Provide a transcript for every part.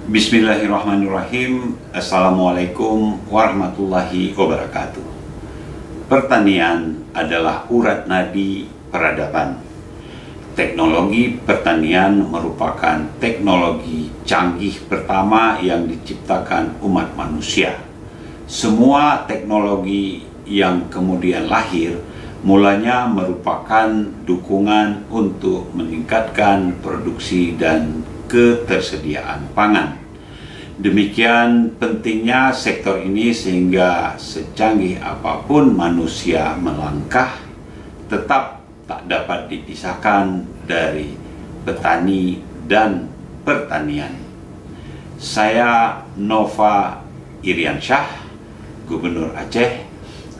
Bismillahirrahmanirrahim. Assalamualaikum warahmatullahi wabarakatuh. Pertanian adalah urat nadi peradaban. Teknologi pertanian merupakan teknologi canggih pertama yang diciptakan umat manusia. Semua teknologi yang kemudian lahir mulanya merupakan dukungan untuk meningkatkan produksi dan ketersediaan pangan. Demikian pentingnya sektor ini sehingga secanggih apapun manusia melangkah, tetap tak dapat dipisahkan dari petani dan pertanian. Saya Nova Iriansyah, Gubernur Aceh,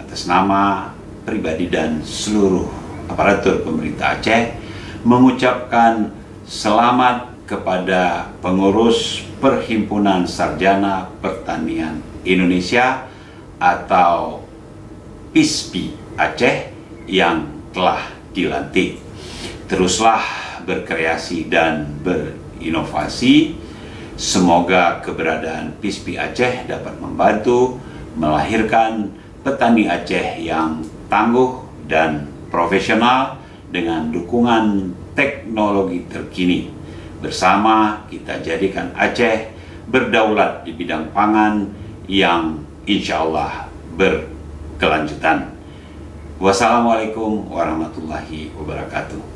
atas nama pribadi dan seluruh aparatur pemerintah Aceh, mengucapkan selamat kepada pengurus Perhimpunan Sarjana Pertanian Indonesia atau PISPI Aceh yang telah dilantik. Teruslah berkreasi dan berinovasi. Semoga keberadaan PISPI Aceh dapat membantu melahirkan petani Aceh yang tangguh dan profesional dengan dukungan teknologi terkini. Bersama kita jadikan Aceh berdaulat di bidang pangan yang insya Allah berkelanjutan. Wassalamualaikum warahmatullahi wabarakatuh.